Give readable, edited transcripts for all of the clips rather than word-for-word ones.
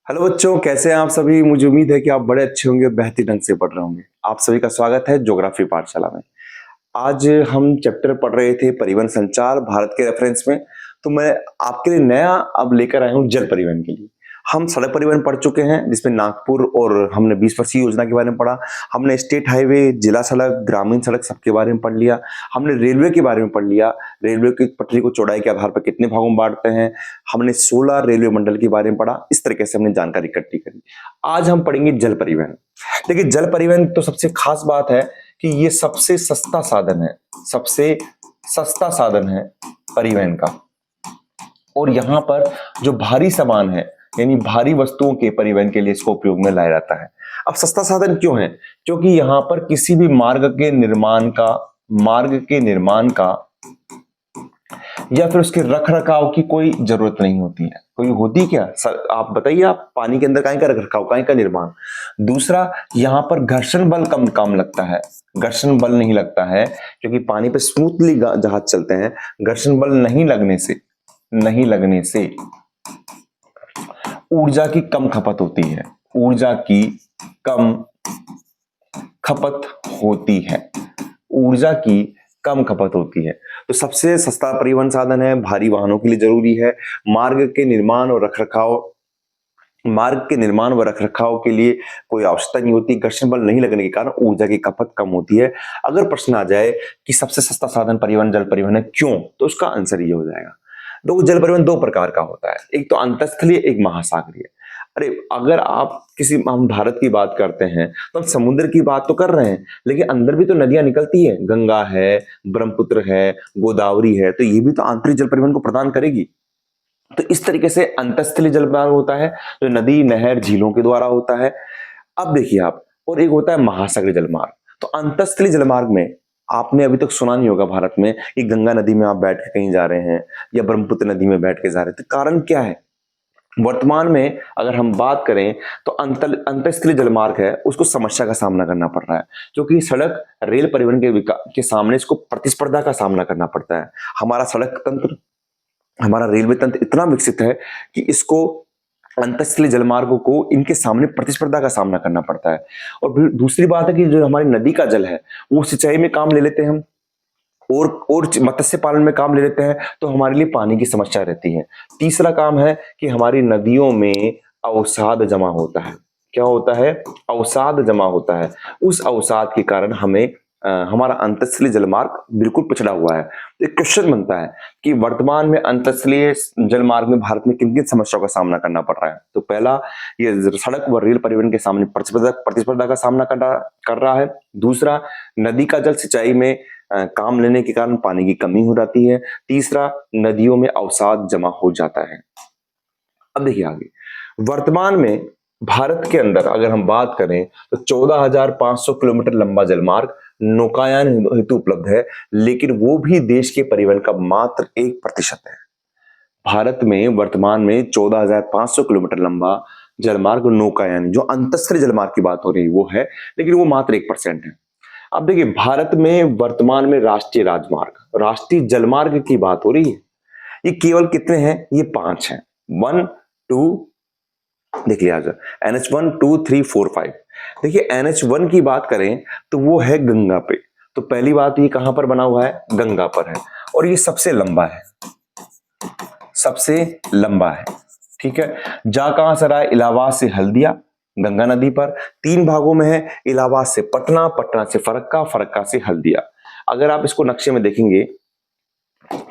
Hello बच्चों, कैसे हैं आप सभी। मुझे उम्मीद है कि आप बड़े अच्छे होंगे, बेहतरीन ढंग से पढ़ रहे होंगे। आप सभी का स्वागत है ज्योग्राफी पाठशाला में। आज हम चैप्टर पढ़ रहे थे परिवहन संचार भारत के रेफरेंस में। तो मैं आपके लिए नया अब लेकर आया हूँ जल परिवहन के लिए। हम सड़क परिवहन पढ़ चुके हैं जिसमें नागपुर और हमने 20 वर्षीय योजना के बारे में पढ़ा। हमने स्टेट हाईवे, जिला सड़क, ग्रामीण सड़क सबके बारे में पढ़ लिया। हमने रेलवे के बारे में पढ़ लिया, रेलवे की पटरी को चौड़ाई के आधार पर कितने भागों में बांटते हैं। हमने 16 रेलवे मंडल के बारे में पढ़ा। इस तरीके से हमने जानकारी इकट्ठी करी। आज हम पढ़ेंगे जल परिवहन। देखिए, जल परिवहन तो सबसे खास बात है कि ये सबसे सस्ता साधन है, सबसे सस्ता साधन है परिवहन का। और यहाँ पर जो भारी सामान है यानी भारी वस्तुओं के परिवहन के लिए इसको उपयोग में लाया जाता है। अब सस्ता साधन क्यों है? क्योंकि यहाँ पर किसी भी मार्ग के निर्माण का या फिर उसके रख रखाव की कोई जरूरत नहीं होती है। कोई होती क्या सर, आप बताइए। आप पानी के अंदर काहे का रख रखाव, काहे का निर्माण। दूसरा, यहाँ पर घर्षण बल कम काम लगता है। घर्षण बल नहीं लगता है क्योंकि पानी पे स्मूथली जहाज चलते हैं। घर्षण बल नहीं लगने से ऊर्जा की कम खपत होती है। ऊर्जा की कम खपत होती है। ऊर्जा की कम खपत होती है। तो सबसे सस्ता परिवहन साधन है, भारी वाहनों के लिए जरूरी है। मार्ग के निर्माण व रखरखाव के लिए कोई आवश्यकता नहीं होती। घर्षण बल नहीं लगने के कारण ऊर्जा की खपत कम होती है। अगर प्रश्न आ जाए कि सबसे सस्ता साधन परिवहन जल परिवहन है, क्यों, तो उसका आंसर ये हो जाएगा। दो जल परिवहन दो प्रकार का होता है, एक तो अंतरस्थलीय, एक महासागरीय। अरे, अगर हम भारत की बात करते हैं तो हम समुद्र की बात तो कर रहे हैं, लेकिन अंदर भी तो नदियां निकलती है। गंगा है, ब्रह्मपुत्र है, गोदावरी है, तो ये भी तो आंतरिक जल परिवहन को प्रदान करेगी। तो इस तरीके से अंतरस्थलीय जल मार्ग होता है जो नदी, नहर, झीलों के द्वारा होता है। अब देखिए आप, और एक होता है महासागरीय जलमार्ग। तो अंतरस्थलीय जलमार्ग में आपने अभी तक सुना नहीं होगा भारत में कि गंगा नदी में आप बैठ के कहीं जा रहे हैं या ब्रह्मपुत्र नदी में बैठ के जा रहे हैं। तो कारण क्या है? वर्तमान में अगर हम बात करें तो अंतरस्थलीय जलमार्ग है, उसको समस्या का सामना करना पड़ रहा है क्योंकि सड़क रेल परिवहन के सामने इसको प्रतिस्पर्धा का सामना करना पड़ता है। हमारा रेलवे तंत्र इतना विकसित है कि इसको अंतरस्थलीय जलमार्गों को इनके सामने प्रतिस्पर्धा का सामना करना पड़ता है। और फिर दूसरी बात है कि जो हमारी नदी का जल है वो सिंचाई में काम ले लेते हैं हम, और मत्स्य पालन में काम ले लेते हैं, तो हमारे लिए पानी की समस्या रहती है। तीसरा काम है कि हमारी नदियों में अवसाद जमा होता है। क्या होता है? अवसाद जमा होता है। उस अवसाद के कारण हमारा अंतरस्थलीय जलमार्ग बिल्कुल पिछड़ा हुआ है। तो एक क्वेश्चन बनता है कि वर्तमान में अंतरस्थलीय जलमार्ग में भारत में किन किन समस्याओं का सामना करना पड़ रहा है। तो पहला, ये सड़क व रेल परिवहन के सामने प्रतिस्पर्धा का सामना कर रहा है। दूसरा, नदी का जल सिंचाई में काम लेने के कारण पानी की कमी हो जाती है। तीसरा, नदियों में अवसाद जमा हो जाता है। अब देखिए आगे, वर्तमान में भारत के अंदर अगर हम बात करें तो 14,500 किलोमीटर लंबा जलमार्ग नौकायान हेतु उपलब्ध है, लेकिन वो भी देश के परिवहन का मात्र 1% है। भारत में वर्तमान में 14,500 किलोमीटर लंबा जलमार्ग नौकायान, जो अंतरस्थलीय जलमार्ग की बात हो रही है, वो है, लेकिन वो मात्र 1% है। अब देखिए, भारत में वर्तमान में राष्ट्रीय जलमार्ग की बात हो रही है, ये केवल कितने हैं? ये 5 हैं। 1 2 देख लिया जाए, NH1 2 3 4 5। देखिए, NH1 की बात करें तो वो है गंगा पे। तो पहली बात, ये कहां पर बना हुआ है? गंगा पर है, और ये सबसे लंबा है, ठीक है। जा कहां से रहा है? इलाहाबाद से हल्दिया, गंगा नदी पर। 3 भागों में है, इलाहाबाद से पटना, पटना से फरक्का, फरक्का से हल्दिया। अगर आप इसको नक्शे में देखेंगे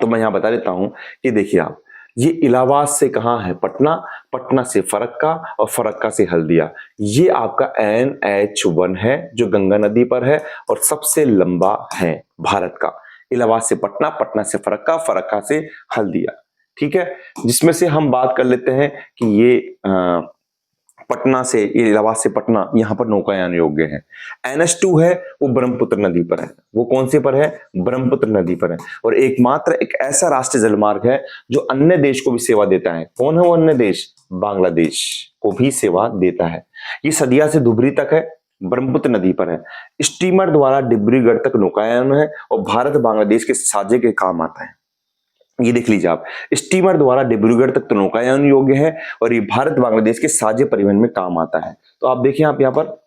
तो मैं यहां बता देता हूं कि देखिए आप, ये इलाहाबाद से कहां है? पटना, पटना से फरक्का, और फरक्का से हल्दिया। ये आपका NH1 है जो गंगा नदी पर है और सबसे लंबा है भारत का। इलाहाबाद से पटना, पटना से फरक्का, फरक्का से हल्दिया, ठीक है। जिसमें से हम बात कर लेते हैं कि ये इलाहाबाद से पटना यहां पर नौकायान योग्य है। NH2 है, वो ब्रह्मपुत्र नदी पर है। वो कौन सी पर है? ब्रह्मपुत्र नदी पर है। और एकमात्र एक ऐसा राष्ट्रीय जलमार्ग है जो अन्य देश को भी सेवा देता है। कौन है वो अन्य देश? बांग्लादेश को भी सेवा देता है। ये सदिया से धुबरी तक है, ब्रह्मपुत्र नदी पर है। स्टीमर द्वारा डिब्रूगढ़ तक नौकायान है और भारत बांग्लादेश के साझे के काम आता है। ये देख लीजिए आप, स्टीमर द्वारा डिब्रूगढ़ तक तो नौकायन योग्य है और ये भारत बांग्लादेश के साझे परिवहन में काम आता है। तो आप देखिए आप यहाँ पर,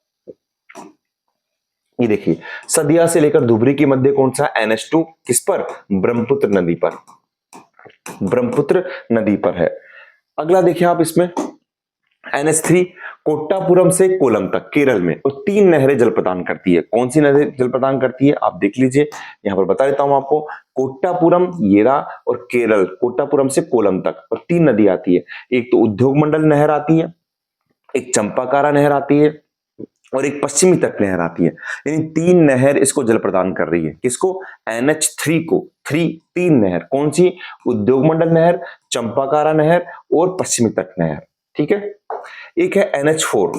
ये देखिए सदिया से लेकर धुबरी के मध्य कौन सा NH2, किस पर, ब्रह्मपुत्र नदी पर, ब्रह्मपुत्र नदी पर है। अगला देखिए आप इसमें NH3 कोट्टापुरम से कोलम तक केरल में, और 3 नहरें जल प्रदान करती है। कौन सी नहरें जल प्रदान करती है आप देख लीजिए, यहां पर बता देता हूं आपको, कोट्टापुरम, येरा और केरल, कोट्टापुरम से कोलम तक, और 3 नदी आती है। एक तो उद्योग मंडल नहर आती है, एक चंपाकारा नहर आती है और एक पश्चिमी तट नहर आती है। यानी 3 नहर इसको जल प्रदान कर रही है। किसको, NH3 को। 3 नहर कौन सी, उद्योग मंडल नहर, चंपाकारा नहर और पश्चिमी तट नहर। ठीक है। एक है NH4।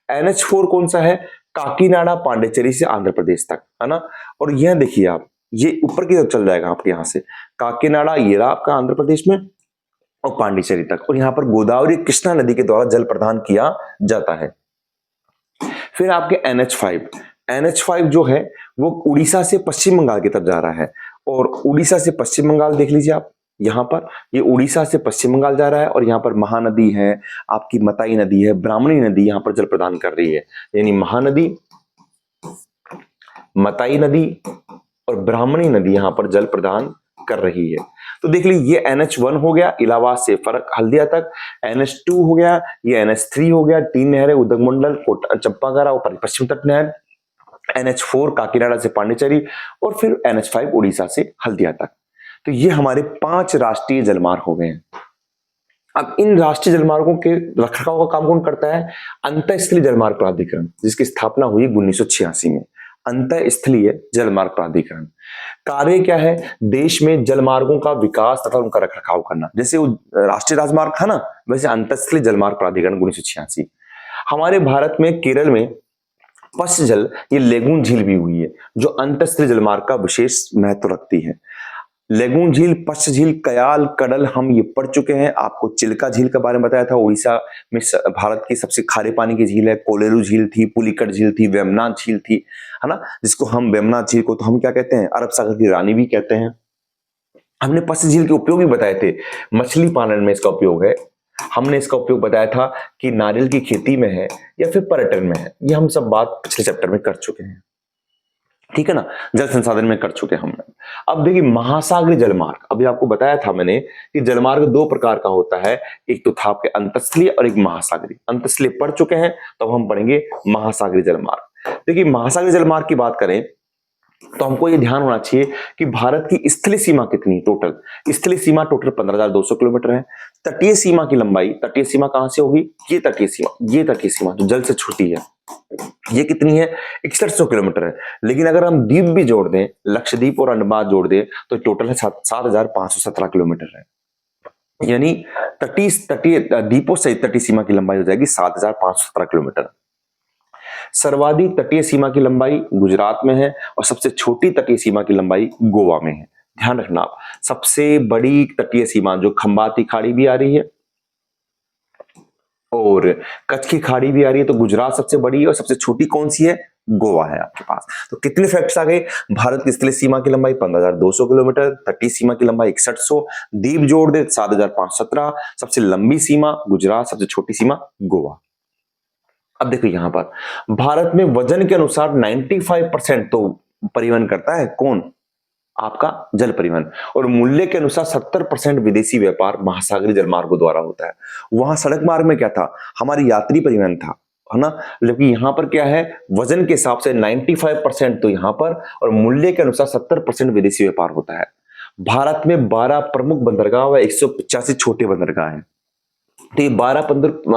NH4 कौन सा है, काकीनाडा पांडिचेरी से आंध्र प्रदेश तक, है ना। और यह देखिए आप, ये ऊपर की तरफ चल जाएगा आपके यहां से, काकीनाडा ये रहा आपका आंध्र प्रदेश में और पांडिचेरी तक, और यहां पर गोदावरी कृष्णा नदी के द्वारा जल प्रदान किया जाता है। फिर आपके NH5 जो है वो उड़ीसा से पश्चिम बंगाल की तरफ जा रहा है, और उड़ीसा से पश्चिम बंगाल देख लीजिए आप, यहां पर ये उड़ीसा से पश्चिम बंगाल जा रहा है, और यहां पर महानदी है, आपकी मताई नदी है, ब्राह्मणी नदी यहां पर जल प्रदान कर रही है। यानी महानदी, मताई नदी और ब्राह्मणी नदी यहां पर जल प्रदान कर रही है। तो देख लीजिए ये NH1 हो गया इलाहाबाद से फर्क हल्दिया तक, NH2 हो गया, ये NH3 हो गया, 3 नहरें उद्योग मंडल चंपाकारा और पश्चिम तट नहर, NH4 काकीनाडा से पांडिचेरी, और फिर NH5 उड़ीसा से हल्दिया तक। तो ये हमारे 5 राष्ट्रीय जलमार्ग हो गए हैं। अब इन राष्ट्रीय जलमार्गों के रखरखाव का काम कौन करता है, अंतःस्थलीय जलमार्ग प्राधिकरण, जिसकी स्थापना हुई 1986 में। अंतःस्थलीय जलमार्ग प्राधिकरण कार्य क्या है, देश में जलमार्गों का विकास तथा उनका रखरखाव करना। जैसे वो राष्ट्रीय राजमार्ग था ना, वैसे अंतःस्थलीय जलमार्ग प्राधिकरण 1986। हमारे भारत में केरल में पश्च जल, ये लेगून झील भी हुई है, जो अंतःस्थलीय जलमार्ग का विशेष महत्व रखती है। लेगून झील, पश्च झील, कयाल, कडल हम ये पढ़ चुके हैं। आपको चिल्का झील के बारे में बताया था, उड़ीसा में भारत की सबसे खारे पानी की झील है। कोलेरू झील थी, पुलिकट झील थी, वेमनाथ झील थी, है ना, जिसको हम वेमनाथ झील को तो हम क्या कहते हैं, अरब सागर की रानी भी कहते हैं। हमने पश्च झील के उपयोग भी बताए थे, मछली पालन में इसका उपयोग है। हमने इसका उपयोग बताया था कि नारियल की खेती में है या फिर पर्यटन में है। ये हम सब बात पिछले चैप्टर में कर चुके हैं, ठीक है ना, जल संसाधन में कर चुके हैं हमने। अब देखिए महासागरीय जलमार्ग, अभी आपको बताया था मैंने कि जलमार्ग 2 प्रकार का होता है, एक तो था आपके अंतःस्थलीय और एक महासागरीय। अंतःस्थलीय पढ़ चुके हैं, तो अब हम पढ़ेंगे महासागरीय जलमार्ग। देखिए महासागरीय जलमार्ग की बात करें तो हमको ये ध्यान होना चाहिए कि भारत की स्थलीय सीमा कितनी, टोटल स्थलीय सीमा टोटल 15,200 किलोमीटर है। तटीय सीमा की लंबाई, तटीय सीमा कहां से होगी, ये तटीय सीमा जो जल से छूटी है, ये कितनी है, 6100 किलोमीटर है। लेकिन अगर हम द्वीप भी जोड़ दें, लक्षद्वीप और अंडमान जोड़ दें, तो टोटल है 7,517 किलोमीटर है। यानी तटीय द्वीपों सहित तटीय सीमा की लंबाई हो जाएगी 7,517 किलोमीटर। सर्वाधिक तटीय सीमा की लंबाई गुजरात में है, और सबसे छोटी तटीय सीमा की लंबाई गोवा में है। ध्यान रखना आप, सबसे बड़ी तटीय सीमा जो खंबाती खाड़ी भी आ रही है और कच्छ की खाड़ी भी आ रही है, तो गुजरात सबसे बड़ी है, और सबसे छोटी कौन सी है, गोवा है आपके पास। तो कितने फैक्ट्स आ गए, भारत की स्थलीय सीमा की लंबाई 15,200 किलोमीटर, तटीय सीमा की लंबाई 6100, द्वीप जोड़ दे 7,517, सबसे लंबी सीमा गुजरात, सबसे छोटी सीमा गोवा। अब देखो यहां पर भारत में वजन के अनुसार 95% तो परिवहन करता है कौन, आपका जल परिवहन, और मूल्य के अनुसार 70% विदेशी व्यापार महासागरीय जलमार्गों द्वारा होता है। वहां सड़क मार्ग में क्या था, हमारी यात्री परिवहन था, है ना, लेकिन यहां पर क्या है, वजन के हिसाब से 95% तो यहां पर, और मूल्य के अनुसार 70% विदेशी व्यापार होता है। भारत में 12 प्रमुख बंदरगाह व 185 छोटे बंदरगाह हैं। तो ये 12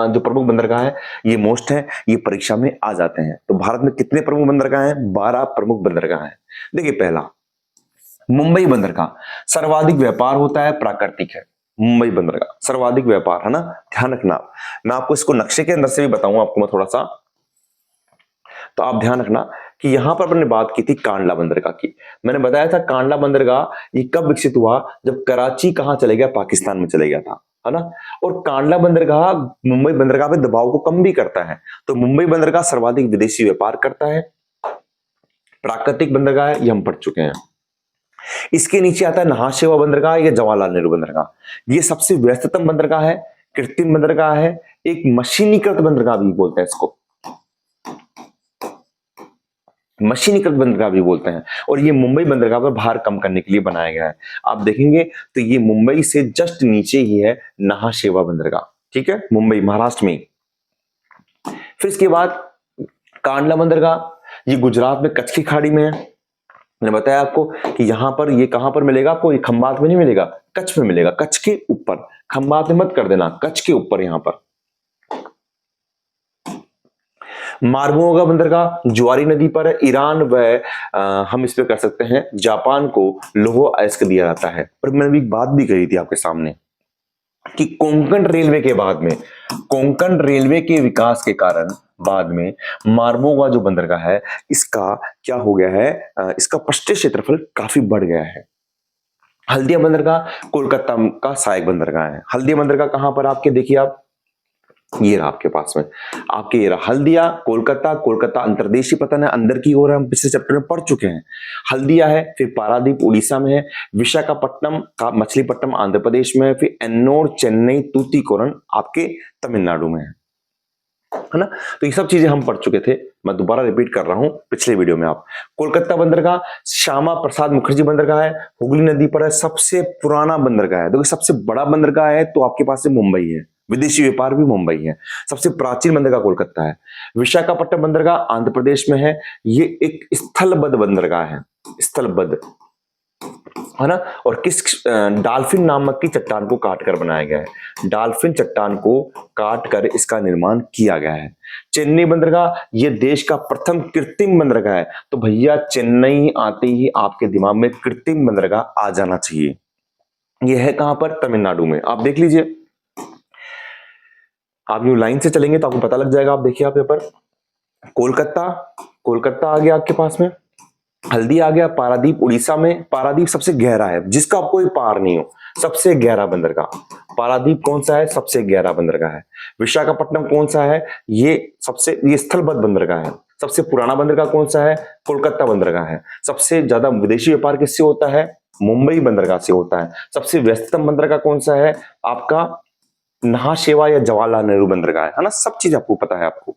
जो प्रमुख बंदरगाह है, ये मोस्ट है, ये परीक्षा में आ जाते हैं। तो भारत में कितने प्रमुख बंदरगाह हैं, 12 प्रमुख बंदरगाह हैं। देखिए पहला मुंबई बंदरगाह, सर्वाधिक व्यापार होता है, प्राकृतिक है। मुंबई बंदरगाह सर्वाधिक व्यापार है ना, ध्यान रखना। मैं आपको इसको नक्शे के अंदर से भी बताऊंगा आपको मैं थोड़ा सा, तो आप ध्यान रखना कि यहां पर मैंने बात की थी कांडला बंदरगाह की। मैंने बताया था कांडला बंदरगाह ये कब विकसित हुआ, जब कराची कहां चले गया, पाकिस्तान में चले गया था, है ना। और कांडला बंदरगाह मुंबई बंदरगाह पे दबाव को कम भी करता है। तो मुंबई बंदरगाह सर्वाधिक विदेशी व्यापार करता है। प्राकृतिक बंदरगाह है, ये हम पढ़ चुके हैं। इसके नीचे आता है नहाशेवा बंदरगाह या जवाहरलाल नेहरू बंदरगाह। ये सबसे व्यस्ततम बंदरगाह है, कृत्रिम बंदरगाह है, एक मशीनीकृत बंदरगाह भी बोलते हैं इसको, मशीनीकृत बंदरगाह भी बोलते हैं। और ये मुंबई बंदरगाह पर भार कम करने के लिए बनाया गया है। आप देखेंगे तो ये मुंबई से जस्ट नीचे ही है नहाशेवा बंदरगाह, ठीक है, मुंबई महाराष्ट्र में। फिर इसके बाद कांडला बंदरगाह, ये गुजरात में कच्छ की खाड़ी में है। मैंने बताया आपको कि यहां पर, ये कहां पर मिलेगा आपको, ये खंबात में नहीं मिलेगा, कच्छ में मिलेगा, कच्छ के ऊपर, खंबात में मत कर देना, कच्छ के ऊपर यहां पर। मार्मोगा बंदरगाह जुआरी नदी पर है, ईरान व हम इस पे कर सकते हैं जापान को लौह अयस्क दिया जाता है। और मैंने एक बात भी कही थी आपके सामने कि कोंकण रेलवे के बाद में, कोंकण रेलवे के विकास के कारण बाद में मार्मोगा जो बंदरगाह है, इसका क्या हो गया है, इसका पृष्ठीय क्षेत्रफल काफी बढ़ गया है। हल्दिया बंदरगाह कोलकाता का सहायक बंदरगाह है। हल्दिया बंदरगाह कहां पर आपके, देखिए आप, ये रहा आपके पास में, आपके ये रहा हल्दिया, कोलकाता, कोलकाता अंतर्देशीय पतन है, अंदर की ओर हम पिछले चैप्टर में पढ़ चुके हैं। हल्दिया है, फिर पारादीप उड़ीसा में है, विशाखापट्टनम का मछलीपट्टनम आंध्र प्रदेश में है, फिर एन्नोर, चेन्नई, तूतीकोरन आपके तमिलनाडु में है ना। तो ये सब चीजें हम पढ़ चुके थे, मैं दोबारा रिपीट कर रहा हूं पिछले वीडियो में। आप कोलकाता बंदरगाह श्यामा प्रसाद मुखर्जी बंदरगाह है, हुगली नदी पर है, सबसे पुराना बंदरगाह है। देखो सबसे बड़ा बंदरगाह है तो आपके पास से मुंबई है, विदेशी व्यापार भी मुंबई है। सबसे प्राचीन बंदरगाह कोलकाता है। विशाखापट्टनम बंदरगाह आंध्र प्रदेश में है, ये एक स्थलबद्ध बंदरगाह है, स्थलबद्ध है ना। और किस डाल्फिन नामक की चट्टान को काटकर बनाया गया है, डाल्फिन चट्टान को काटकर इसका निर्माण किया गया है। चेन्नई बंदरगाह, ये देश का प्रथम कृत्रिम बंदरगाह है। तो भैया चेन्नई आते ही आपके दिमाग में कृत्रिम बंदरगाह आ जाना चाहिए। यह है कहां पर, तमिलनाडु में। आप देख लीजिए, आप यूं लाइन से चलेंगे तो आपको पता लग जाएगा। आप देखिए आप यहाँ पर कोलकाता, कोलकाता आ गया आपके पास में, हल्दिया आ गया, पारादीप उड़ीसा में, पारादीप सबसे गहरा है जिसका आपको कोई पार नहीं हो, सबसे गहरा बंदरगाह पारादीप कौन सा है, सबसे गहरा बंदरगाह है। विशाखापट्टनम कौन सा है, ये सबसे, ये स्थलबद्ध बंदरगाह है। सबसे पुराना बंदरगाह कौन सा है, कोलकाता बंदरगाह है। सबसे ज्यादा विदेशी व्यापार किससे होता है, मुंबई बंदरगाह से होता है। सबसे व्यस्ततम बंदरगाह कौन सा है आपका, नहाशेवा या जवाहरलाल नेहरू बंदरगाह है ना। सब चीज आपको पता है आपको,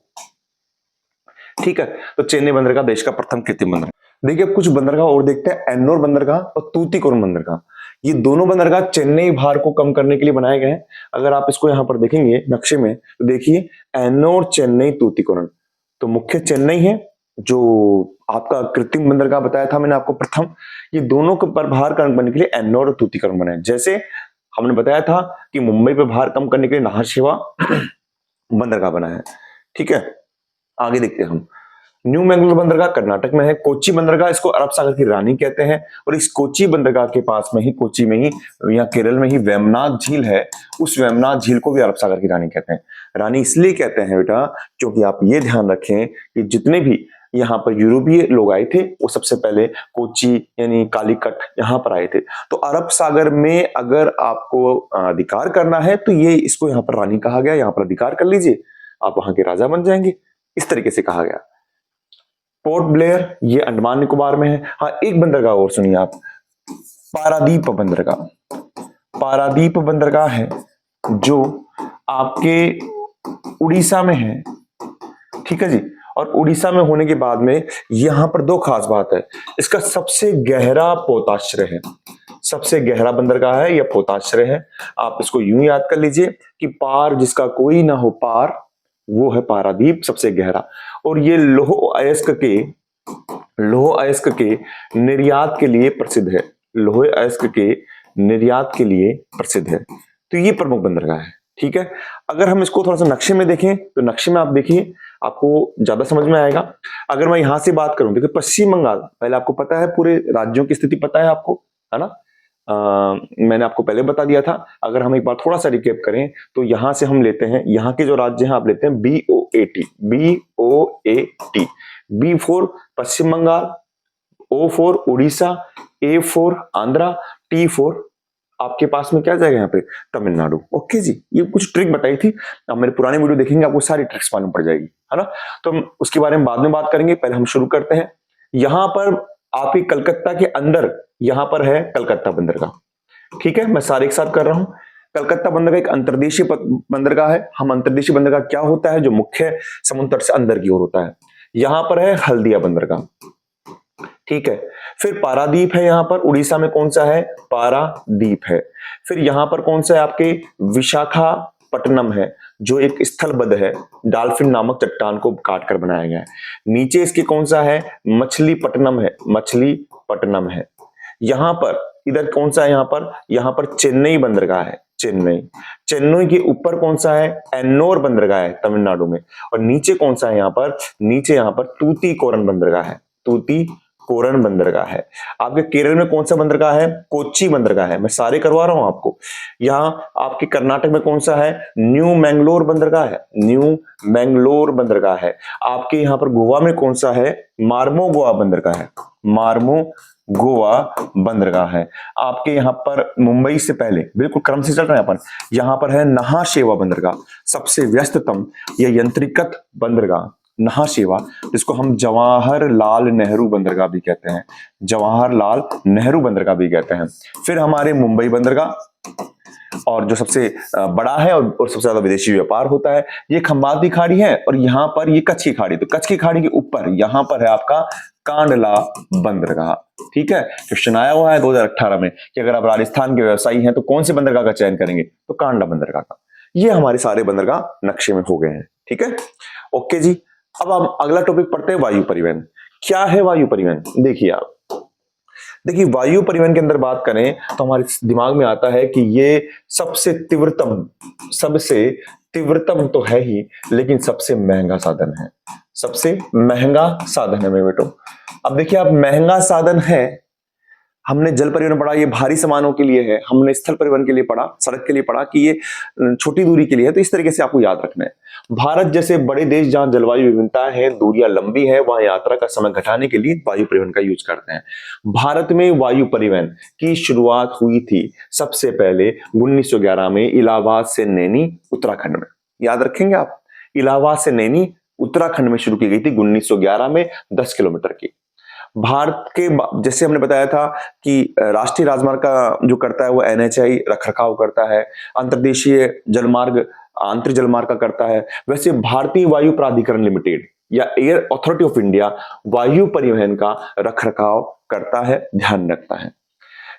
ठीक है। तो चेन्नई बंदरगाह देश का प्रथम कृत्रिम बंदरगाह। देखिए अब कुछ बंदरगाह और देखते हैं, एन्नोर बंदरगाह और तूतीकोरन बंदरगाह। ये दोनों बंदरगाह चेन्नई भार को कम करने के लिए बनाए गए हैं। अगर आप इसको यहां पर देखेंगे नक्शे में तो देखिए एन्नोर, चेन्नई, तूतीकोरन। तो मुख्य चेन्नई है जो आपका कृत्रिम बंदरगाह बताया था मैंने आपको प्रथम। ये दोनों के पर भार कम करने के लिए एन्नोर और तूतीकोरन बनाए। जैसे हमने बताया था कि मुंबई पे भार कम करने के लिए नहाशेवा बंदरगाह बना है, ठीक है। आगे देखते हैं हम, न्यू मैंगलोर बंदरगाह कर्नाटक में है। कोच्चि बंदरगाह, इसको अरब सागर की रानी कहते हैं। और इस कोच्चि बंदरगाह के पास में ही, कोच्चि में ही, यहाँ केरल में ही वेमनाथ झील है। उस वेमनाथ झील को भी अरब सागर की रानी कहते हैं। रानी इसलिए कहते हैं बेटा क्योंकि आप ये ध्यान रखें कि जितने भी यहाँ पर यूरोपीय लोग आए थे वो सबसे पहले कोच्चि यानी कालीकट यहाँ पर आए थे। तो अरब सागर में अगर आपको अधिकार करना है तो ये, इसको यहाँ पर रानी कहा गया, यहाँ पर अधिकार कर लीजिए, आप वहां के राजा बन जाएंगे, इस तरीके से कहा गया। पोर्ट ब्लेयर, ये अंडमान निकोबार में है। हाँ एक बंदरगाह और सुनिए आप, पारादीप बंदरगाह। पारादीप बंदरगाह है जो आपके उड़ीसा में है, ठीक है जी। और उड़ीसा में होने के बाद में यहां पर दो खास बात है, इसका सबसे गहरा पोताश्रय है, सबसे गहरा बंदरगाह है या पोताश्रय है। आप इसको यूं याद कर लीजिए कि पार जिसका कोई ना हो पार, वो है पारादीप, सबसे गहरा। और ये लौह अयस्क के निर्यात के लिए प्रसिद्ध है, लौह अयस्क के निर्यात के लिए प्रसिद्ध है। तो ये प्रमुख बंदरगाह है, ठीक है। अगर हम इसको थोड़ा सा नक्शे में देखें तो नक्शे में आप देखिए, आपको ज्यादा समझ में आएगा। अगर मैं यहां से बात करूं, देखिए पश्चिम बंगाल, पहले आपको पता है पूरे राज्यों की स्थिति पता है आपको, है ना। मैंने आपको पहले बता दिया था। अगर हम एक बार थोड़ा सा रिकेप करें तो यहां से हम लेते हैं, यहाँ के जो राज्य हैं आप लेते हैं BOAT, BOAT, B for Paschim Bangal, O for Orissa, A for Andhra, T for आपके पास में क्या जाएगा यहाँ पे, तमिलनाडु। ओके जी, ये कुछ ट्रिक बताई थी, आप मेरे पुराने वीडियो देखेंगे आपको सारी ट्रिक्स मालूम पड़ जाएगी, है ना। तो हम उसके बारे में बाद में बात करेंगे, पहले हम शुरू करते हैं। यहां पर आपके कलकत्ता के अंदर यहां पर है कलकत्ता बंदरगाह। ठीक है, मैं सारे एक साथ कर रहा हूं। कलकत्ता बंदरगाह एक अंतर्देशीय बंदरगाह है। हम अंतर्देशीय बंदरगाह क्या होता है, जो मुख्य समुद्र तट से अंदर की ओर होता है। यहां पर है हल्दिया बंदरगाह। ठीक है, फिर पारादीप है। यहां पर उड़ीसा में कौन सा है, पारादीप है। फिर यहां पर कौन सा है आपके, विशाखापट्टनम है, जो एक स्थलबद्ध है, डाल्फिन नामक चट्टान को काट कर बनाया गया है। नीचे इसके कौन सा है, मछलीपट्टनम है, मछलीपट्टनम है। यहां पर इधर कौन सा है, यहां पर चेन्नई बंदरगाह है, चेन्नई। चेन्नई के ऊपर कौन सा है, एन्नोर बंदरगाह है तमिलनाडु में। और नीचे कौन सा है, नीचे यहां पर तूतीकोरन बंदरगाह है, तूतीकोरन बंदरगाह है। आपके केरल में कौन सा बंदरगाह है, कोच्चि बंदरगाह है। मैं सारे करवा रहा हूं आपको। यहां आपके कर्नाटक में कौन सा है, न्यू मैंगलोर बंदरगाह है, न्यू मैंगलोर बंदरगाह है। आपके यहां पर गोवा में कौन सा है, मार्मो गोवा बंदरगाह है, मार्मो गोवा बंदरगाह है। आपके यहां पर मुंबई से पहले, बिल्कुल क्रम से चल रहे हैं अपन, यहां पर है नहाशेवा बंदरगाह, सबसे व्यस्ततम यह यंत्रीकृत बंदरगाह नहाशेवा, जिसको हम जवाहरलाल नेहरू बंदरगाह भी कहते हैं, जवाहरलाल नेहरू बंदरगाह भी कहते हैं। फिर हमारे मुंबई बंदरगाह, और जो सबसे बड़ा है और सबसे ज्यादा विदेशी व्यापार होता है, ये खंबाती खाड़ी है। और यहाँ पर ये कच्छ की खाड़ी, तो कच्छ की खाड़ी के ऊपर यहाँ पर है आपका कांडला बंदरगाह। ठीक है, क्वेश्चन आया हुआ है 2018 में कि अगर आप राजस्थान के व्यवसायी हैं तो कौन से बंदरगाह का चयन करेंगे, तो कांडला बंदरगाह का। ये हमारे सारे बंदरगाह नक्शे में हो गए हैं। ठीक है, ओके जी। अब हम अगला टॉपिक पढ़ते हैं, वायु परिवहन। क्या है वायु परिवहन, देखिए आप, देखिए वायु परिवहन के अंदर बात करें तो हमारे दिमाग में आता है कि ये सबसे तीव्रतम तो है ही, लेकिन सबसे महंगा साधन है, सबसे महंगा साधन है मेरे बेटो। अब देखिए आप, महंगा साधन है, हमने जल परिवहन पढ़ा, ये भारी सामानों के लिए है। हमने स्थल परिवहन के लिए पढ़ा, सड़क के लिए पढ़ा कि ये छोटी दूरी के लिए है। तो इस तरीके से आपको याद रखना है। भारत जैसे बड़े देश जहां जलवायु विभिन्नता है, दूरियां लंबी है, वहां यात्रा का समय घटाने के लिए वायु परिवहन का यूज करते हैं। भारत में वायु परिवहन की शुरुआत हुई थी सबसे पहले 1911 में इलाहाबाद से नैनी, उत्तराखंड में। याद रखेंगे आप, इलाहाबाद से नैनी उत्तराखंड में शुरू की गई थी 1911 में, 10 किलोमीटर की। भारत के, जैसे हमने बताया था कि राष्ट्रीय राजमार्ग का जो करता है वो एनएचएआई रखरखाव करता है, अंतर्देशीय जलमार्ग आंतरिक जलमार्ग का करता है। वैसे भारतीय वायु प्राधिकरण लिमिटेड या एयर अथॉरिटी ऑफ इंडिया वायु परिवहन का रखरखाव करता है, ध्यान रखता है।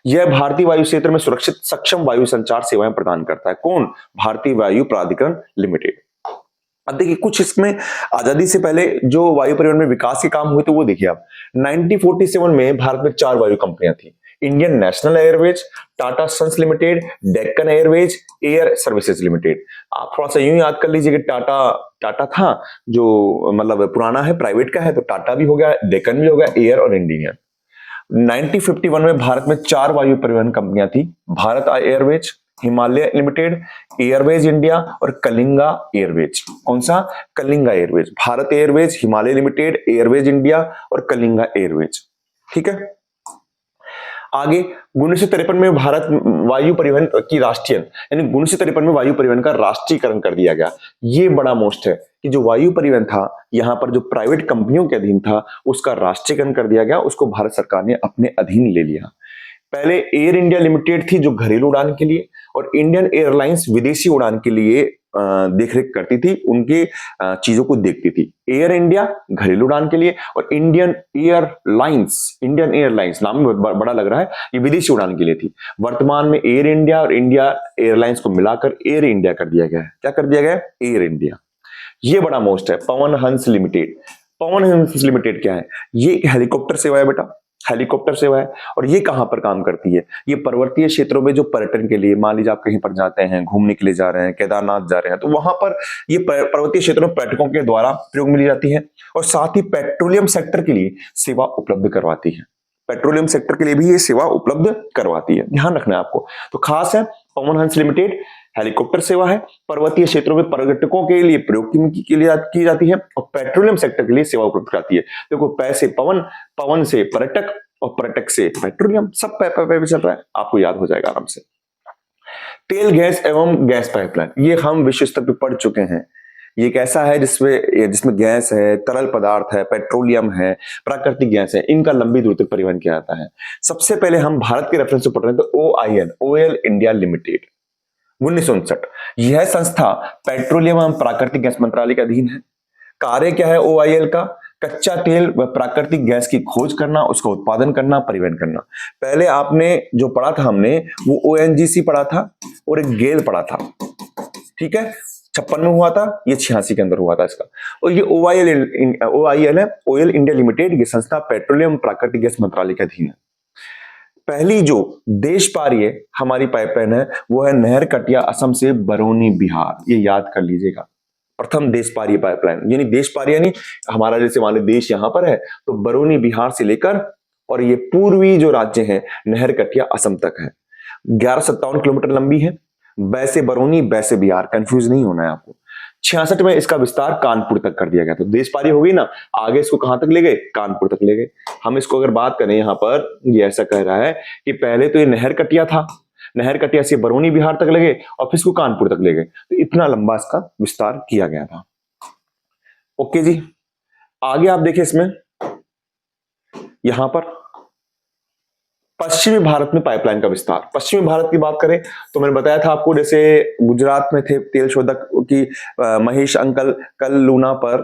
यह भारतीय वायु क्षेत्र में सुरक्षित सक्षम वायु संचार सेवाएं प्रदान करता है। कौन, भारतीय वायु प्राधिकरण लिमिटेड। अब देखिए कुछ इसमें आजादी से पहले जो वायु परिवहन में विकास के काम हुए थे वो देखिए आप। 1947 में भारत में 4 वायु कंपनियां थी, Indian National Airways, Tata Sons Limited, Deccan Airways, Air Services Limited. आप थोड़ा सा यूं याद कर लीजिए कि टाटा था जो मतलब पुराना है, प्राइवेट का है, तो टाटा भी हो गया, डेक्कन भी हो गया, एयर और इंडियन। 1951 में भारत में 4 वायु परिवहन कंपनियां थी, Bharat Airways, Himalaya limited, Airways India और कलिंगा एयरवेज। कौन सा, Kalinga Airways. Bharat Airways, Himalaya limited, Airways India और कलिंगा एयरवेज। ठीक है, आगे 1953 में भारत वायु परिवहन की राष्ट्रीय, यानी 1953 में वायु परिवहन का राष्ट्रीयकरण कर दिया गया। ये बड़ा मोस्ट है कि जो वायु परिवहन था यहां पर जो प्राइवेट कंपनियों के अधीन था उसका राष्ट्रीयकरण कर दिया गया, उसको भारत सरकार ने अपने अधीन ले लिया। पहले एयर इंडिया लिमिटेड थी जो घरेलू उड़ान के लिए, और इंडियन एयरलाइंस विदेशी उड़ान के लिए देखरेख करती थी, उनके चीजों को देखती थी। एयर इंडिया घरेलू उड़ान के लिए और इंडियन एयरलाइंस नाम बड़ा लग रहा है, ये विदेशी उड़ान के लिए थी। वर्तमान में एयर इंडिया और इंडिया एयरलाइंस को मिलाकर एयर इंडिया कर दिया गया है। क्या कर दिया गया, एयर इंडिया। ये बड़ा मोस्ट है, पवन हंस लिमिटेड। पवन हंस लिमिटेड क्या है, ये एक हेलीकॉप्टर सेवा है बेटा, हेलीकॉप्टर सेवा है। और ये कहां पर काम करती है, ये पर्वतीय क्षेत्रों में जो पर्यटन के लिए, मान लीजिए आप कहीं पर जाते हैं, घूमने के लिए जा रहे हैं, केदारनाथ जा रहे हैं, तो वहां पर ये पर्वतीय क्षेत्रों में पर्यटकों के द्वारा प्रयोग में ली जाती है। और साथ ही पेट्रोलियम सेक्टर के लिए सेवा उपलब्ध करवाती है, पेट्रोलियम सेक्टर के लिए भी ये सेवा उपलब्ध करवाती है, ध्यान रखना है आपको। तो खास है, पवन हंस लिमिटेड हेलीकॉप्टर सेवा है, पर्वतीय क्षेत्रों में पर्यटकों के लिए प्रयोग के लिए की जाती है, और पेट्रोलियम सेक्टर के लिए सेवा उपलब्ध कराती है। देखो पैसे पवन से पर्यटक और पर्यटक से पेट्रोलियम, सब पे चल रहा है, आपको याद हो जाएगा आराम से। तेल गैस एवं गैस पाइपलाइन, ये हम विश्व स्तर पर पढ़ चुके हैं। ये एक ऐसा है जिसमें गैस है, तरल पदार्थ है, पेट्रोलियम है, प्राकृतिक गैस है, इनका लंबी दूरी तक परिवहन किया जाता है। सबसे पहले हम भारत के रेफरेंस से पढ़ रहे हैं तो OIL, ऑयल इंडिया लिमिटेड, 1959। यह संस्था पेट्रोलियम एवं प्राकृतिक गैस मंत्रालय के अधीन है। कार्य क्या है OIL का? कच्चा तेल व प्राकृतिक गैस की खोज करना, उसका उत्पादन करना, परिवहन करना। पहले आपने जो पढ़ा था हमने वो ONGC पढ़ा था और एक गेल पढ़ा था, ठीक है, 56 में हुआ था, ये 86 के अंदर हुआ था इसका। और ये OIL है, ऑयल इंडिया लिमिटेड, ये संस्था पेट्रोलियम प्राकृतिक गैस मंत्रालय के अधीन है। पहली जो देश पारीय हमारी पाइपलाइन है वो है नहर कटिया असम से बरौनी बिहार, ये याद कर लीजिएगा। प्रथम देश पारीय पाइपलाइन, यानी देश पारीय यानी हमारा जैसे मान लो देश यहां पर है तो बरौनी बिहार से लेकर और ये पूर्वी जो राज्य है नहर कटिया असम तक है। 1157 किलोमीटर लंबी है। वैसे बरौनी वैसे बिहार, कंफ्यूज नहीं होना है आपको। 66 में इसका विस्तार कानपुर तक कर दिया गया। तो देश पारी हो गई ना, आगे इसको कहां तक ले गए? कानपुर तक ले गए। हम इसको अगर बात करें यहां पर, ये ऐसा कह रहा है कि पहले तो ये नहर कटिया था, नहर कटिया से बरौनी बिहार तक ले गए और फिर इसको कानपुर तक ले गए। तो इतना लंबा इसका विस्तार किया गया था। ओके जी, आगे आप देखिए इसमें यहां पर पश्चिमी भारत में पाइपलाइन का विस्तार। पश्चिमी भारत की बात करें तो मैंने बताया था आपको, जैसे गुजरात में थे तेल शोधक की महेश अंकल, कल लूना पर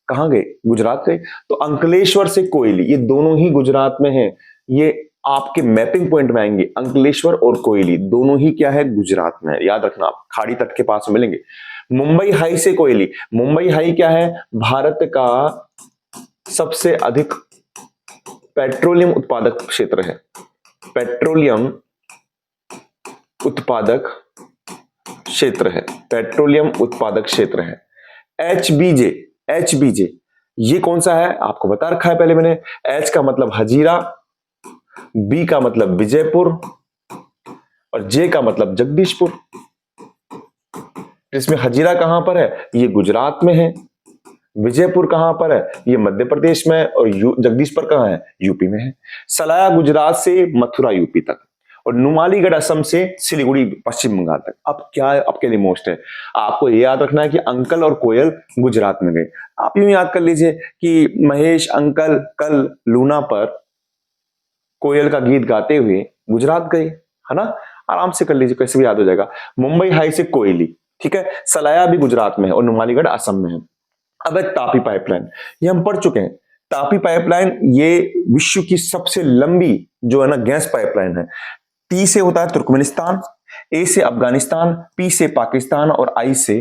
कहां गए? गुजरात गए। तो अंकलेश्वर से कोयली, ये दोनों ही गुजरात में है। ये आपके मैपिंग पॉइंट में आएंगे, अंकलेश्वर और कोयली दोनों ही क्या है? गुजरात में है। याद रखना, आप खाड़ी तट के पास मिलेंगे। मुंबई हाई से कोयली, मुंबई हाई क्या है? भारत का सबसे अधिक पेट्रोलियम उत्पादक क्षेत्र है, पेट्रोलियम उत्पादक क्षेत्र है, पेट्रोलियम उत्पादक क्षेत्र है। एचबीजे ये कौन सा है? आपको बता रखा है पहले मैंने। एच का मतलब हजीरा, बी का मतलब विजयपुर और जे का मतलब जगदीशपुर। इसमें हजीरा कहां पर है? ये गुजरात में है। विजयपुर कहां पर है? ये मध्य प्रदेश में है। और जगदीशपुर कहां है? यूपी में है। सलाया गुजरात से मथुरा यूपी तक और नुमालीगढ़ असम से सिलीगुड़ी पश्चिम बंगाल तक। अब क्या है आपके लिए मोस्ट है, आपको ये याद रखना है कि अंकल और कोयल गुजरात में गए। आप यूं याद कर लीजिए कि महेश अंकल कल लूना पर कोयल का गीत गाते हुए गुजरात गए, है ना। आराम से कर लीजिए, कैसे भी याद हो जाएगा। मुंबई हाई से कोयली, ठीक है। सलाया भी गुजरात में है और नुमालीगढ़ असम में है। अब है तापी पाइपलाइन, ये हम पढ़ चुके हैं। तापी पाइपलाइन ये विश्व की सबसे लंबी जो है ना गैस पाइपलाइन है। टी से होता है तुर्कमेनिस्तान, ए से अफगानिस्तान, पी से पाकिस्तान और आई से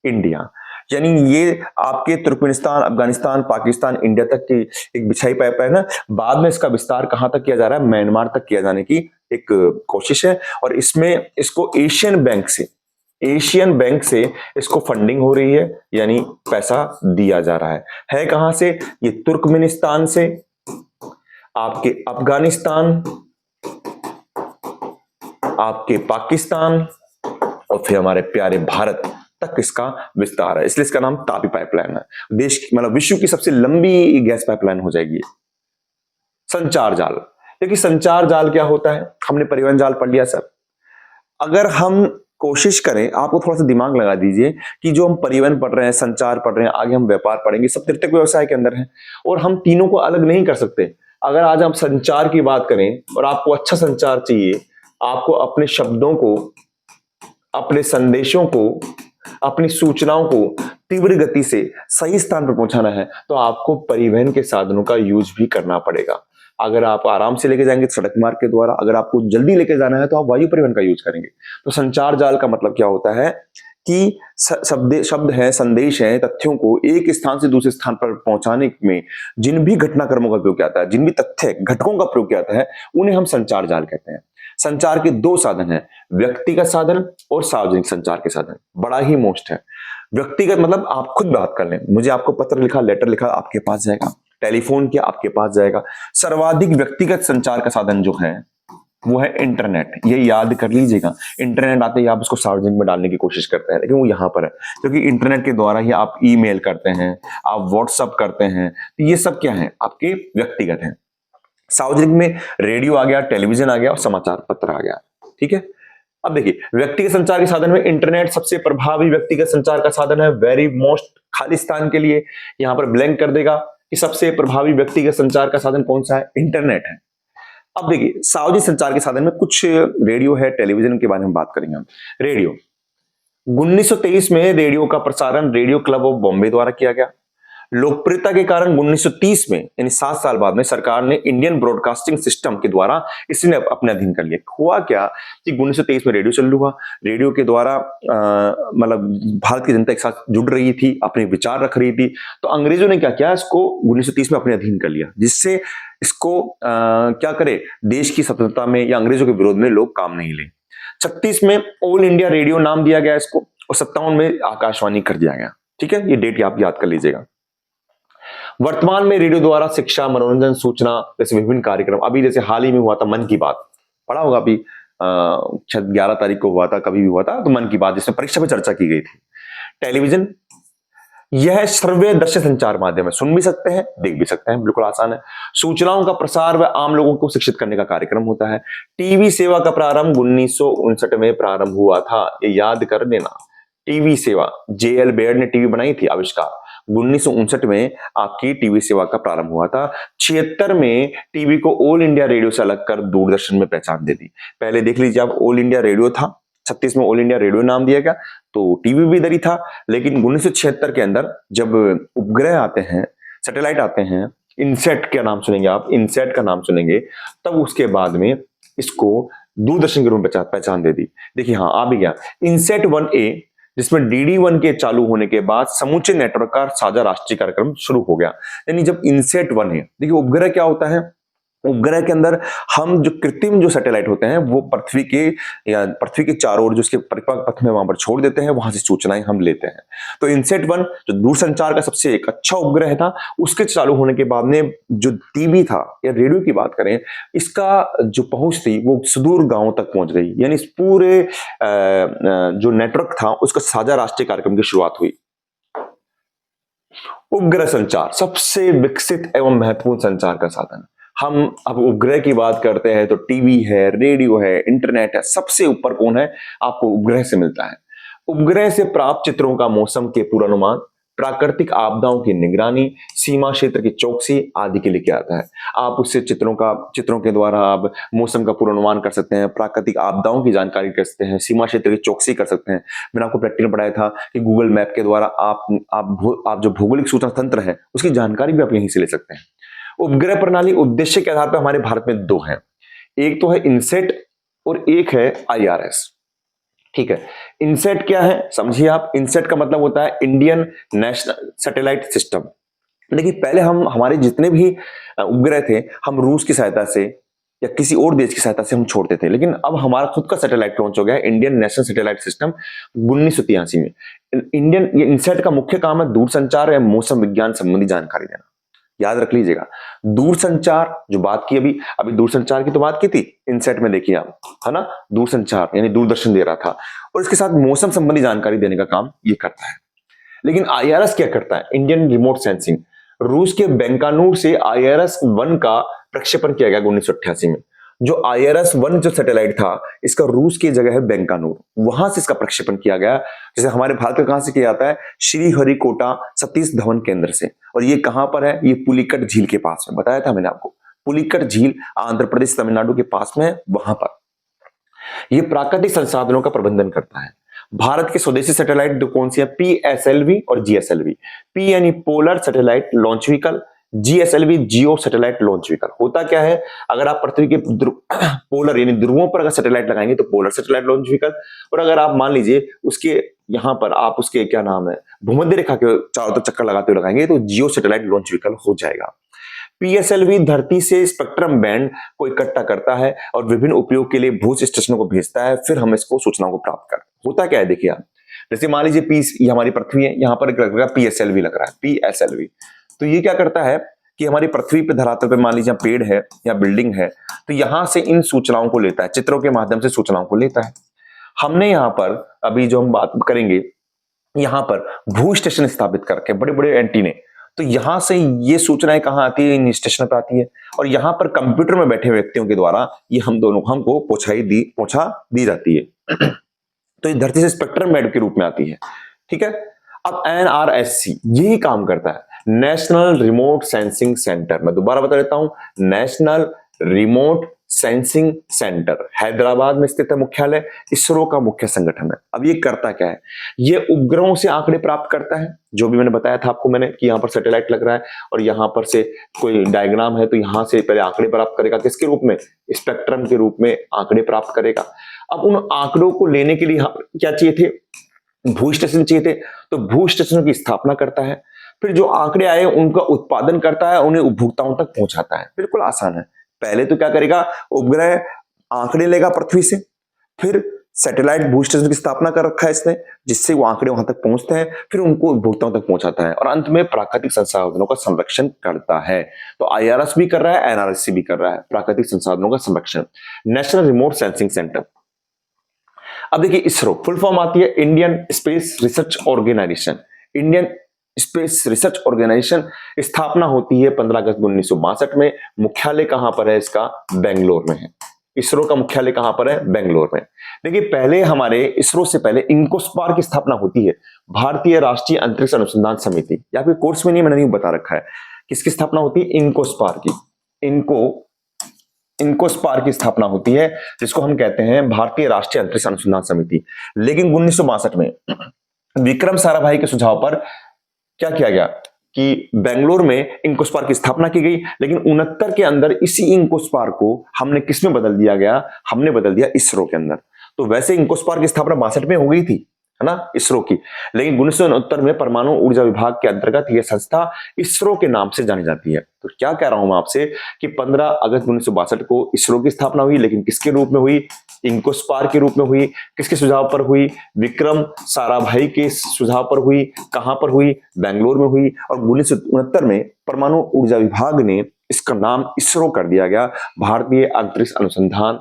इंडिया। यानी ये आपके तुर्कमेनिस्तान, अफगानिस्तान, पाकिस्तान, इंडिया तक की एक बिछाई पाइपलाइन है। बाद में इसका विस्तार कहां तक किया जा रहा है? म्यांमार तक किया जाने की एक कोशिश है। और इसमें इसको एशियन बैंक से इसको फंडिंग हो रही है, यानी पैसा दिया जा रहा है कहां से? ये तुर्कमेनिस्तान से, आपके अफगानिस्तान, आपके पाकिस्तान और फिर हमारे प्यारे भारत तक इसका विस्तार है। इसलिए इसका नाम तापी पाइपलाइन है। देश मतलब विश्व की सबसे लंबी गैस पाइपलाइन हो जाएगी। संचार जाल, देखिए संचार जाल क्या होता है? हमने परिवहन जाल पढ़ लिया सर। अगर हम कोशिश करें, आपको थोड़ा सा दिमाग लगा दीजिए कि जो हम परिवहन पढ़ रहे हैं, संचार पढ़ रहे हैं, आगे हम व्यापार पढ़ेंगे, सब तृतीयक व्यवसाय के अंदर है और हम तीनों को अलग नहीं कर सकते। अगर आज हम संचार की बात करें और आपको अच्छा संचार चाहिए, आपको अपने शब्दों को, अपने संदेशों को, अपनी सूचनाओं को तीव्र गति से सही स्थान पर पहुंचाना है तो आपको परिवहन के साधनों का यूज भी करना पड़ेगा। अगर आप आराम से लेके जाएंगे तो सड़क मार्ग के द्वारा, अगर आपको जल्दी लेके जाना है तो आप वायु परिवहन का यूज करेंगे। तो संचार जाल का मतलब क्या होता है कि शब्द है, संदेश है, तथ्यों को एक स्थान से दूसरे स्थान पर पहुंचाने में जिन भी घटनाक्रमों का प्रयोग किया जाता है, जिन भी तथ्य घटकों का प्रयोग किया जाता है, उन्हें हम संचार जाल कहते हैं। संचार के दो साधन हैं, व्यक्तिगत साधन और सार्वजनिक संचार के साधन। बड़ा ही मोस्ट है। व्यक्तिगत मतलब आप खुद बात कर लें, मुझे आपको पत्र लिखा, लेटर लिखा, आपके पास जाएगा, टेलीफोन किया आपके पास जाएगा। सर्वाधिक व्यक्तिगत संचार का साधन जो है वो है इंटरनेट। ये याद कर लीजिएगा, इंटरनेट आते ही आप उसको सार्वजनिक में डालने की कोशिश करते हैं, लेकिन वो यहां पर है क्योंकि इंटरनेट के द्वारा ही आप ईमेल करते हैं, आप व्हाट्सअप करते हैं। तो ये सब क्या है? आपके व्यक्तिगत हैं। सार्वजनिक में रेडियो आ गया, टेलीविजन आ गया और समाचार पत्र आ गया, ठीक है। अब देखिए, व्यक्तिगत संचार के साधन में इंटरनेट सबसे प्रभावी व्यक्तिगत संचार का साधन है। वेरी मोस्ट खालिस्तान के लिए यहां पर ब्लैंक कर देगा कि सबसे प्रभावी व्यक्तिगत संचार का साधन कौन सा है, इंटरनेट है। अब देखिए, सार्वजनिक संचार के साधन में कुछ रेडियो है, टेलीविजन के बारे में बात करेंगे हम। रेडियो 1923 में रेडियो का प्रसारण रेडियो क्लब ऑफ बॉम्बे द्वारा किया गया। लोकप्रियता के कारण 1930 में यानी 7 साल बाद में सरकार ने इंडियन ब्रॉडकास्टिंग सिस्टम के द्वारा इसने अपने अधीन कर लिया। हुआ क्या कि 1923 में रेडियो चालू हुआ, रेडियो के द्वारा मतलब भारत की जनता एक साथ जुड़ रही थी, अपने विचार रख रही थी, तो अंग्रेजों ने क्या किया, इसको 1930 में अपने अधीन कर लिया, जिससे इसको क्या करे, देश की स्वतंत्रता में या अंग्रेजों के विरोध में लोग काम नहीं ले। 36 में ऑल इंडिया रेडियो नाम दिया गया इसको, और 57 में आकाशवाणी कर दिया गया। ठीक है, ये डेट आप याद कर लीजिएगा। वर्तमान में रेडियो द्वारा शिक्षा, मनोरंजन, सूचना जैसे विभिन्न कार्यक्रम, अभी जैसे हाल ही में हुआ था मन की बात, पढ़ा होगा अभी, शायद 11 तारीख को हुआ था, कभी भी हुआ था, तो मन की बात जिसमें परीक्षा पे चर्चा की गई थी। टेलीविजन, यह श्रव्य दृश्य संचार माध्यम है, सुन भी सकते हैं, देख भी सकते हैं, बिल्कुल आसान है। सूचनाओं का प्रसार व आम लोगों को शिक्षित करने का कार्यक्रम होता है। टीवी सेवा का प्रारंभ 1959 में प्रारंभ हुआ था, ये याद कर लेना। टीवी सेवा, जेएल बेयर ने टीवी बनाई थी, आविष्कार 1959 में आपकी टीवी सेवा का प्रारंभ हुआ था। 76 में टीवी को ऑल इंडिया रेडियो से अलग कर दूरदर्शन में पहचान दे दी। पहले देख लीजिए, आप ऑल इंडिया रेडियो था, 36 में ऑल इंडिया रेडियो नाम दिया गया, तो टीवी भी इधर ही था। लेकिन 1976 के अंदर जब उपग्रह आते हैं, सैटेलाइट आते हैं, इनसेट का नाम सुनेंगे आप, इनसेट का नाम सुनेंगे, तब उसके बाद में इसको दूरदर्शन के रूप में पहचान दे दी। देखिए, हाँ आ भी गया इनसेट 1A, जिसमें DD1 के चालू होने के बाद समूचे नेटवर्क का साझा राष्ट्रीय कार्यक्रम शुरू हो गया। यानी जब इनसेट 1 है, देखिए उपग्रह क्या होता है, उपग्रह के अंदर हम जो कृत्रिम जो सैटेलाइट होते हैं वो पृथ्वी के चारों ओर जो उसके परिपाक पथ में वहां पर छोड़ देते हैं, वहां से सूचनाएं हम लेते हैं। तो इनसेट 1 जो दूरसंचार का सबसे एक अच्छा उपग्रह था, उसके चालू होने के बाद में जो टीवी था या रेडियो की बात करें, इसका जो पहुंच थी वो सुदूर गांवों तक पहुंच गई। यानी इस पूरे जो नेटवर्क था उसका साझा राष्ट्रीय कार्यक्रम की शुरुआत हुई। उपग्रह संचार सबसे विकसित एवं महत्वपूर्ण संचार का साधन। हम अब उपग्रह की बात करते हैं तो टीवी है, रेडियो है, इंटरनेट है, सबसे ऊपर कौन है, आपको उपग्रह से मिलता है। उपग्रह से प्राप्त चित्रों का मौसम के पूर्वानुमान, प्राकृतिक आपदाओं की निगरानी, सीमा क्षेत्र की चौकसी आदि के लिए किया जाता है। आप उससे चित्रों के द्वारा आप मौसम का पूर्वानुमान कर सकते हैं, प्राकृतिक आपदाओं की जानकारी कर सकते हैं, सीमा क्षेत्र की चौकसी कर सकते हैं। मैंने आपको प्रैक्टिकल पढ़ाया था कि गूगल मैप के द्वारा आप जो भौगोलिक सूचना तंत्र है उसकी जानकारी भी आप यहीं से ले सकते हैं। उपग्रह प्रणाली उद्देश्य के आधार पर हमारे भारत में 2 हैं, एक तो है इनसेट और एक है IRS। ठीक है, इनसेट क्या है समझिए आप, इनसेट का मतलब होता है इंडियन नेशनल सैटेलाइट सिस्टम। देखिए, पहले हमारे जितने भी उपग्रह थे हम रूस की सहायता से या किसी और देश की सहायता से हम छोड़ते थे, लेकिन अब हमारा खुद का सैटेलाइट लॉन्च हो गया है, इंडियन नेशनल सैटेलाइट सिस्टम 1983 में। ये इनसेट का मुख्य काम है दूरसंचार एवं मौसम विज्ञान संबंधी जानकारी देना। याद रख लीजिएगा, दूरसंचार जो बात की अभी दूरसंचार की तो बात की थी इनसेट में, देखिए आप, है ना, दूरसंचार यानी दूरदर्शन दे रहा था, और इसके साथ मौसम संबंधी जानकारी देने का काम ये करता है। लेकिन IRS क्या करता है, इंडियन रिमोट सेंसिंग। रूस के बैंकानूर से IRS-1 का प्रक्षेपण किया गया 1988 में। जो IRS-1 जो सैटेलाइट था, इसका रूस की जगह है बैंकानूर, वहां से इसका प्रक्षेपण किया गया। जैसे हमारे भारत में कहां से किया जाता है, श्रीहरिकोटा सतीश धवन केंद्र से। और ये कहां पर है, ये पुलिकट झील के पास में, बताया था मैंने आपको, पुलिकट झील आंध्र प्रदेश तमिलनाडु के पास में है, वहां पर यह प्राकृतिक संसाधनों का प्रबंधन करता है। भारत के स्वदेशी सैटेलाइट कौन सी है, PSLV और GSLV। P यानी polar satellite launch vehicle, GSLV जियो सैटेलाइट लॉन्च व्हीकल। होता क्या है, अगर आप पृथ्वी के पोलर यानी ध्रुवों पर अगर सैटेलाइट लगाएंगे तो पोलर सैटेलाइट लॉन्च व्हीकल, और अगर आप मान लीजिए उसके यहां पर आप उसके क्या नाम है भूमध्य रेखा के चारों तरफ चक्कर लगाते हुए लगाएंगे तो जियो सैटेलाइट लॉन्च व्हीकल हो जाएगा। PSLV धरती से स्पेक्ट्रम बैंड को इकट्ठा करता है और विभिन्न उपयोग के लिए भूज स्टेशनों को भेजता है, फिर हम इसको सूचनाओं को प्राप्त करते हैं। होता क्या है, देखिए आप, जैसे मान लीजिए ये हमारी पृथ्वी है, यहां पर PSLV लग रहा है, PSLV। तो ये क्या करता है कि हमारी पृथ्वी पे धरातल पे मान लीजिए पेड़ है या बिल्डिंग है, तो यहां से इन सूचनाओं को लेता है, चित्रों के माध्यम से सूचनाओं को लेता है। हमने यहां पर अभी जो हम बात करेंगे, यहां पर भू स्टेशन स्थापित करके बड़े बड़े एंटीने, तो यहां से ये सूचनाएं कहाँ आती है, इन स्टेशन पे आती है, और यहाँ पर कंप्यूटर में बैठे व्यक्तियों के द्वारा ये हमको पहुंचा दी जाती है। तो ये धरती से स्पेक्ट्रम बैंड के रूप में आती है। ठीक है। अब एनआरएससी यही काम करता है, नेशनल रिमोट सेंसिंग सेंटर। मैं दोबारा बता देता हूं, national Remote Sensing centre Hyderabad में स्थित है मुख्यालय, इसरो का मुख्य संगठन है। अब ये करता क्या है, ये उपग्रहों से आंकड़े प्राप्त करता है, जो भी मैंने बताया था आपको मैंने कि यहां पर सैटेलाइट लग रहा है और यहां पर से कोई डायग्राम है, तो यहां से पहले आंकड़े प्राप्त करेगा, किसके रूप में, स्पेक्ट्रम के रूप में आंकड़े प्राप्त करेगा। अब उन आंकड़ों को लेने के लिए क्या चाहिए थे, भू स्टेशन चाहिए थे, तो भू स्टेशनों की स्थापना करता है, फिर जो आंकड़े आए उनका उत्पादन करता है, उन्हें उपभोक्ताओं तक पहुंचाता है। बिल्कुल आसान है। पहले तो क्या करेगा, उपग्रह आंकड़े लेगा पृथ्वी से, फिर सैटेलाइट भू स्टेशन की स्थापना कर रखा है इसने, जिससे वो आंकड़े वहां तक पहुंचते हैं, फिर उनको उपभोक्ताओं तक पहुंचाता है, और अंत में प्राकृतिक संसाधनों का संरक्षण करता है। तो आईआरएस भी कर रहा है, एनआरएससी भी कर रहा है, प्राकृतिक संसाधनों का संरक्षण। National Remote Sensing Centre. अब देखिए इसरो फुल फॉर्म आती है Indian Space Research Organisation. Indian Space Research Organisation स्थापना होती है 15 अगस्त 1962 में। मुख्यालय कहां पर है इसका, बेंगलोर में है। इसरो का मुख्यालय कहां पर है, बेंगलोर में। देखिए पहले हमारे इसरो से पहले इनकोस्पार की स्थापना होती है, भारतीय राष्ट्रीय अंतरिक्ष अनुसंधान समिति। या फिर कोर्स में नहीं, मैंने नहीं बता रखा है किसकी स्थापना होती है, इनकोस्पार की। इनकोस्पार की स्थापना होती है, जिसको हम कहते हैं भारतीय राष्ट्रीय अंतरिक्ष अनुसंधान समिति। लेकिन 1962 में विक्रम साराभाई के सुझाव पर क्या किया गया कि बेंगलोर में इनकोस्पार की स्थापना की गई, लेकिन 69 के अंदर इसी इनकोस्पार को हमने किस में बदल दिया गया, हमने बदल दिया इसरो के अंदर। तो वैसे इनकोस्पार की स्थापना 62 में हो गई थी, है ना, इसरो की, लेकिन 1969 में परमाणु ऊर्जा विभाग के अंतर्गत यह संस्था इसरो के नाम से जानी जाती है। तो क्या कह रहा हूं मैं आपसे कि 15 अगस्त 1962 को इसरो की स्थापना हुई, लेकिन किसके रूप में हुई, इनकोस्पार के रूप में हुई। किसके सुझाव पर हुई, विक्रम साराभाई के सुझाव पर हुई। कहां पर हुई, बेंगलोर में हुई। और 1969 में परमाणु ऊर्जा विभाग ने इसका नाम इसरो कर दिया गया, भारतीय अंतरिक्ष अनुसंधान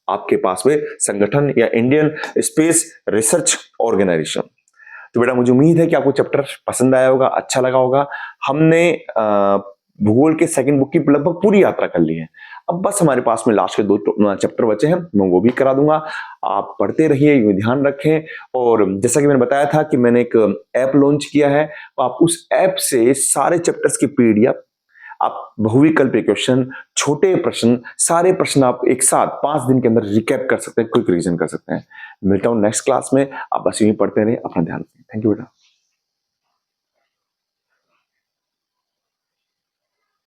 आपके पास में संगठन, या इंडियन स्पेस रिसर्च ऑर्गेनाइजेशन। तो बेटा मुझे उम्मीद है कि आपको चैप्टर पसंद आया होगा, अच्छा लगा होगा। हमने भूगोल के सेकंड बुक की लगभग पूरी यात्रा कर ली है। अब बस हमारे पास में लास्ट के 2 चैप्टर बचे हैं, मैं वो भी करा दूंगा। आप पढ़ते रहिए, ये ध्यान रखें। और जैसा कि मैंने बताया था कि मैंने एक ऐप लॉन्च किया है, तो आप उस ऐप से सारे चैप्टर्स की पीडीएफ, आप बहुविकल्पी क्वेश्चन, छोटे प्रश्न, सारे प्रश्न आप एक साथ 5 दिन के अंदर रिकैप कर सकते हैं, क्विक रिवीजन कर सकते हैं। मिलता हूं नेक्स्ट क्लास में। आप बस यूं ही पढ़ते रहिए, अपना ध्यान रखें। थैंक यू बेटा।